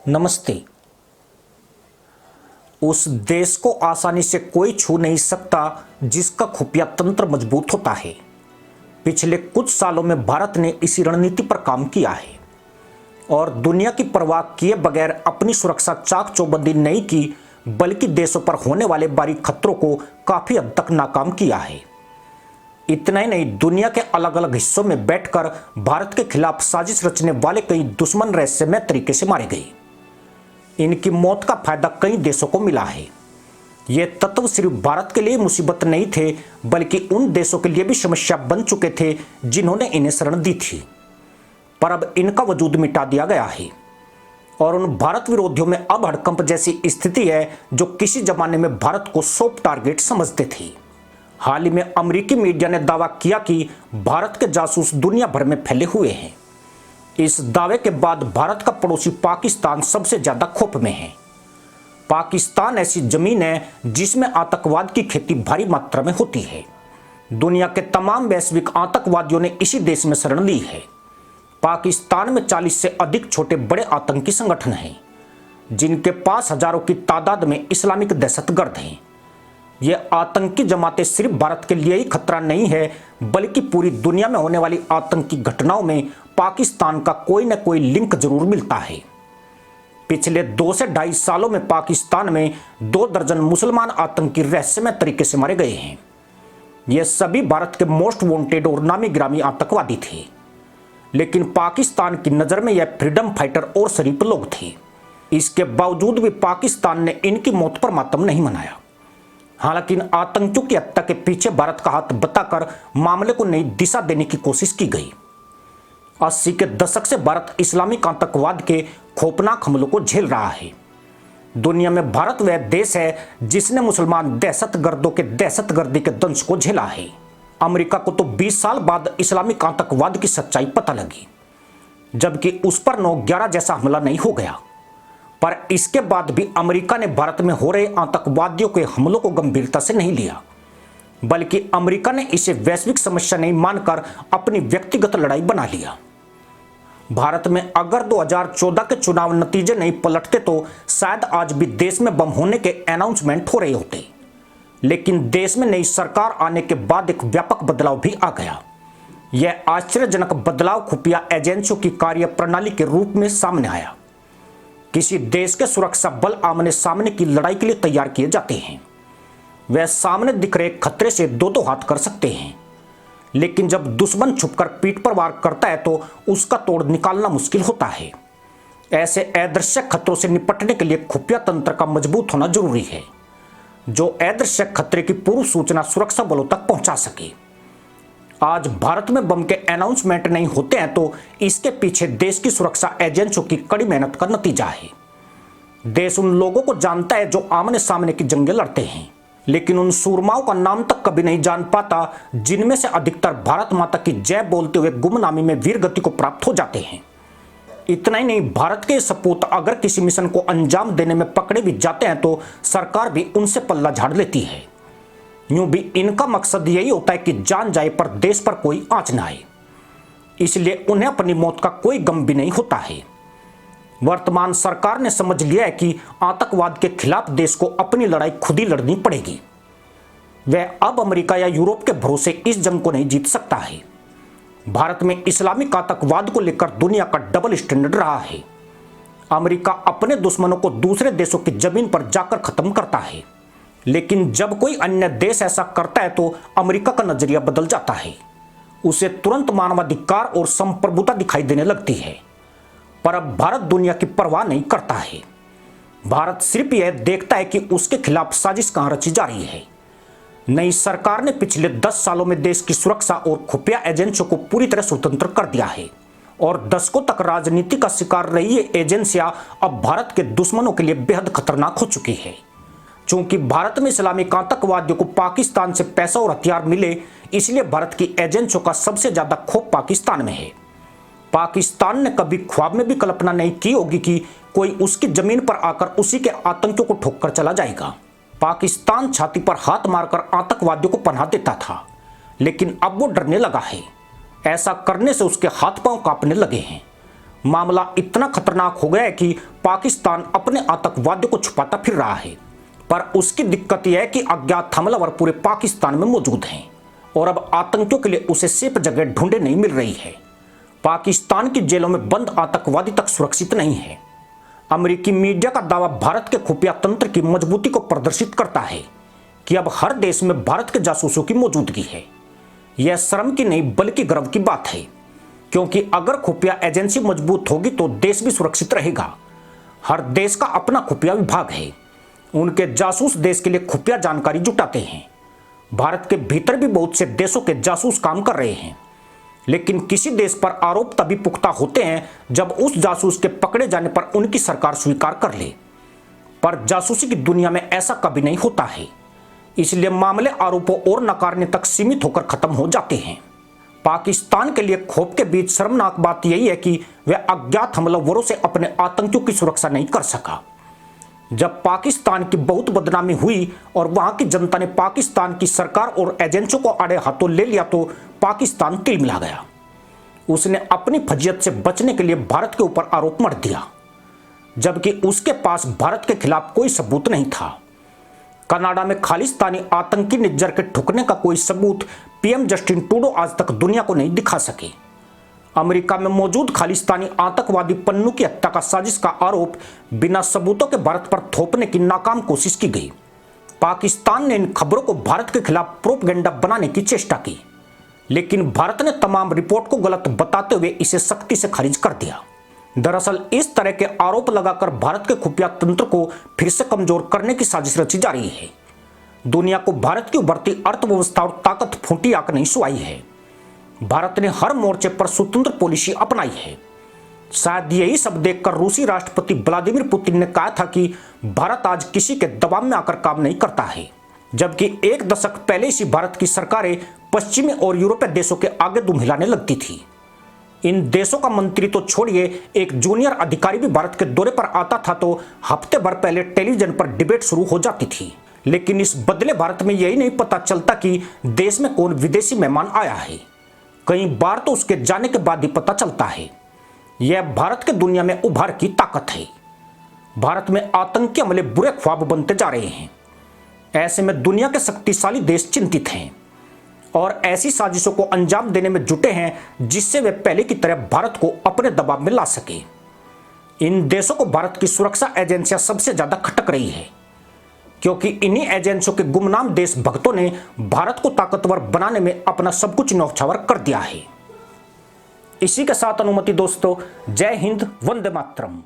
नमस्ते। उस देश को आसानी से कोई छू नहीं सकता जिसका खुफिया तंत्र मजबूत होता है। पिछले कुछ सालों में भारत ने इसी रणनीति पर काम किया है और दुनिया की परवाह किए बगैर अपनी सुरक्षा चाक चौबंदी नहीं की, बल्कि देशों पर होने वाले बारीक खतरों को काफी हद तक नाकाम किया है। इतना ही नहीं, दुनिया के अलग अलग हिस्सों में बैठकर भारत के खिलाफ साजिश रचने वाले कई दुश्मन रहस्यमय तरीके से मारे गए। इनकी मौत का फायदा कई देशों को मिला है। ये तत्व सिर्फ भारत के लिए मुसीबत नहीं थे, बल्कि उन देशों के लिए भी समस्या बन चुके थे जिन्होंने इन्हें शरण दी थी। पर अब इनका वजूद मिटा दिया गया है और उन भारत विरोधियों में अब हड़कंप जैसी स्थिति है जो किसी जमाने में भारत को सॉफ्ट टारगेट समझते थे। हाल ही में अमेरिकी मीडिया ने दावा किया कि भारत के जासूस दुनिया भर में फैले हुए हैं। इस दावे के बाद भारत का पड़ोसी पाकिस्तान सबसे ज्यादा खौफ में है। पाकिस्तान ऐसी जमीन है जिसमें आतंकवाद की खेती भारी मात्रा में होती है। दुनिया के तमाम वैश्विक आतंकवादियों ने इसी देश में शरण ली है। पाकिस्तान में 40 से अधिक छोटे बड़े आतंकी संगठन हैं, जिनके पास हजारों की तादाद में इस्लामिक दहशतगर्द हैं। ये आतंकी जमातें सिर्फ भारत के लिए ही खतरा नहीं है, बल्कि पूरी दुनिया में होने वाली आतंकी घटनाओं में पाकिस्तान का कोई न कोई लिंक जरूर मिलता है। पिछले 2 से ढाई सालों में पाकिस्तान में 2 दर्जन मुसलमान आतंकी रहस्यमय तरीके से मारे गए हैं। ये सभी भारत के मोस्ट वांटेड और नामी गिरामी आतंकवादी थे, लेकिन पाकिस्तान की नज़र में यह फ्रीडम फाइटर और शरीफ लोग थे। इसके बावजूद भी पाकिस्तान ने इनकी मौत पर मातम नहीं मनाया। हालांकि इन आतंकियों की हत्या के पीछे भारत का हाथ बताकर मामले को नई दिशा देने की कोशिश की गई। 80 के दशक से भारत इस्लामिक आतंकवाद के खौफनाक हमलों को झेल रहा है। दुनिया में भारत वह देश है जिसने मुसलमान दहशतगर्दों के दहशतगर्दी के दंश को झेला है। अमेरिका को तो 20 साल बाद इस्लामिक आतंकवाद की सच्चाई पता लगी, जबकि उस पर 9/11 जैसा हमला नहीं हो गया। पर इसके बाद भी अमेरिका ने भारत में हो रहे आतंकवादियों के हमलों को गंभीरता से नहीं लिया, बल्कि अमेरिका ने इसे वैश्विक समस्या नहीं मानकर अपनी व्यक्तिगत लड़ाई बना लिया। भारत में अगर 2014 के चुनाव नतीजे नहीं पलटते तो शायद आज भी देश में बम होने के अनाउंसमेंट हो रहे होते। लेकिन देश में नई सरकार आने के बाद एक व्यापक बदलाव भी आ गया। यह आश्चर्यजनक बदलाव खुफिया एजेंसियों की कार्यप्रणाली के रूप में सामने आया। किसी देश के सुरक्षा बल आमने सामने की लड़ाई के लिए तैयार किए जाते हैं। वह सामने दिख रहे खतरे से दो हाथ कर सकते हैं, लेकिन जब दुश्मन छुपकर पीठ पर वार करता है तो उसका तोड़ निकालना मुश्किल होता है। ऐसे अदृश्य खतरों से निपटने के लिए खुफिया तंत्र का मजबूत होना जरूरी है, जो अदृश्य खतरे की पूर्व सूचना सुरक्षा बलों तक पहुंचा सके। आज भारत में बम के अनाउंसमेंट नहीं होते हैं तो इसके पीछे देश की सुरक्षा एजेंसियों की कड़ी मेहनत का नतीजा है। देश उन लोगों को जानता है जो आमने सामने की जंगें लड़ते हैं, लेकिन उन सूरमाओं का नाम तक कभी नहीं जान पाता, जिनमें से अधिकतर भारत माता की जय बोलते हुए गुमनामी में वीर गति को प्राप्त हो जाते हैं। इतना ही नहीं, भारत के सपूत अगर किसी मिशन को अंजाम देने में पकड़े भी जाते हैं तो सरकार भी उनसे पल्ला झाड़ लेती है। यूं भी इनका मकसद यही होता है कि जान जाए पर देश पर कोई आंच न आए, इसलिए उन्हें अपनी मौत का कोई गम भी नहीं होता है। वर्तमान सरकार ने समझ लिया है कि आतंकवाद के खिलाफ देश को अपनी लड़ाई खुद ही लड़नी पड़ेगी। वह अब अमेरिका या यूरोप के भरोसे इस जंग को नहीं जीत सकता है। भारत में इस्लामिक आतंकवाद को लेकर दुनिया का डबल स्टैंडर्ड रहा है। अमेरिका अपने दुश्मनों को दूसरे देशों की जमीन पर जाकर खत्म करता है, लेकिन जब कोई अन्य देश ऐसा करता है तो अमेरिका का नजरिया बदल जाता है। उसे तुरंत मानवाधिकार और संप्रभुता दिखाई देने लगती है। पर अब भारत दुनिया की परवाह नहीं करता है। भारत सिर्फ यह देखता है कि उसके खिलाफ साजिश कहां रची जा रही है। नई सरकार ने पिछले 10 सालों में देश की सुरक्षा और खुफिया एजेंसियों को पूरी तरह स्वतंत्र कर दिया है और दशकों तक राजनीति का शिकार रही ये एजेंसियां अब भारत के दुश्मनों के लिए बेहद खतरनाक हो चुकी है। चूंकि भारत में इस्लामिक आतंकवादियों को पाकिस्तान से पैसा और हथियार मिले, इसलिए भारत की एजेंसियों का सबसे ज्यादा खौफ पाकिस्तान में है। पाकिस्तान ने कभी ख्वाब में भी कल्पना नहीं की होगी कि कोई उसकी जमीन पर आकर उसी के आतंकियों को ठोक कर चला जाएगा। पाकिस्तान छाती पर हाथ मारकर आतंकवादियों को पनाह देता था, लेकिन अब वो डरने लगा है। ऐसा करने से उसके हाथ पांव कांपने लगे हैं। मामला इतना खतरनाक हो गया है कि पाकिस्तान अपने आतंकवादियों को छुपाता फिर रहा है। पर उसकी दिक्कत यह है कि अज्ञात हमलावर पूरे पाकिस्तान में मौजूद हैं और अब आतंकियों के लिए उसे सेफ जगह ढूंढे नहीं मिल रही है। पाकिस्तान की जेलों में बंद आतंकवादी तक सुरक्षित नहीं है। अमेरिकी मीडिया का दावा भारत के खुफिया तंत्र की मजबूती को प्रदर्शित करता है कि अब हर देश में भारत के जासूसों की मौजूदगी है। यह शर्म की नहीं बल्कि गर्व की बात है, क्योंकि अगर खुफिया एजेंसी मजबूत होगी तो देश भी सुरक्षित रहेगा। हर देश का अपना खुफिया विभाग है, उनके जासूस देश के लिए खुफिया जानकारी जुटाते हैं। भारत के भीतर भी बहुत से देशों के जासूस काम कर रहे हैं, लेकिन किसी देश पर आरोप तभी पुख्ता होते हैं जब उस जासूस के पकड़े जाने पर उनकी सरकार स्वीकार कर ले। पर जासूसी की दुनिया में ऐसा कभी नहीं होता है, इसलिए मामले आरोपों और नकारने तक सीमित होकर खत्म हो जाते हैं। पाकिस्तान के लिए खौफ के बीच शर्मनाक बात यही है कि वह अज्ञात हमलावरों से अपने आतंकियों की सुरक्षा नहीं कर सका। जब पाकिस्तान की बहुत बदनामी हुई और वहां की जनता ने पाकिस्तान की सरकार और एजेंसियों को आड़े हाथों ले लिया तो पाकिस्तान तिलमिला गया। उसने अपनी फजीयत से बचने के लिए भारत के ऊपर आरोप मढ़ दिया, जबकि उसके पास भारत के खिलाफ कोई सबूत नहीं था। कनाडा में खालिस्तानी आतंकी निज्जर के ठुकने का कोई सबूत पीएम जस्टिन ट्रूडो आज तक दुनिया को नहीं दिखा सके। अमेरिका में मौजूद खालिस्तानी आतंकवादी पन्नू की हत्या का साजिश का आरोप बिना सबूतों के भारत पर थोपने की नाकाम कोशिश की गई। पाकिस्तान ने इन खबरों को भारत के खिलाफ प्रोपगेंडा बनाने की चेष्टा की, लेकिन भारत ने तमाम रिपोर्ट को गलत बताते हुए इसे सख्ती से खारिज कर दिया। दरअसल इस तरह के आरोप लगाकर भारत के खुफिया तंत्र को फिर से कमजोर करने की साजिश रची जा रही है। दुनिया को भारत की उभरती अर्थव्यवस्था और ताकत फूटी आंख नहीं सुहाई है। भारत ने हर मोर्चे पर स्वतंत्र पॉलिसी अपनाई है। शायद यही सब देखकर रूसी राष्ट्रपति व्लादिमीर पुतिन ने कहा था कि भारत आज किसी के दबाव में आकर काम नहीं करता है, जबकि एक दशक पहले इसी भारत की सरकारें पश्चिमी और यूरोपीय देशों के आगे दुम हिलाने लगती थी। इन देशों का मंत्री तो छोड़िए, एक जूनियर अधिकारी भी भारत के दौरे पर आता था तो हफ्ते भर पहले टेलीविजन पर डिबेट शुरू हो जाती थी। लेकिन इस बदले भारत में यही नहीं पता चलता कि देश में कौन विदेशी मेहमान आया है। कई बार तो उसके जाने के बाद ही पता चलता है। यह भारत के दुनिया में उभार की ताकत है। भारत में आतंकी हमले बुरे ख्वाब बनते जा रहे हैं। ऐसे में दुनिया के शक्तिशाली देश चिंतित हैं और ऐसी साजिशों को अंजाम देने में जुटे हैं जिससे वे पहले की तरह भारत को अपने दबाव में ला सके। इन देशों को भारत की सुरक्षा एजेंसियां सबसे ज्यादा खटक रही है, क्योंकि इन्हीं एजेंसियों के गुमनाम देशभक्तों ने भारत को ताकतवर बनाने में अपना सब कुछ न्यौछावर कर दिया है। इसी के साथ अनुमति दोस्तों, जय हिंद, वंदे मातरम।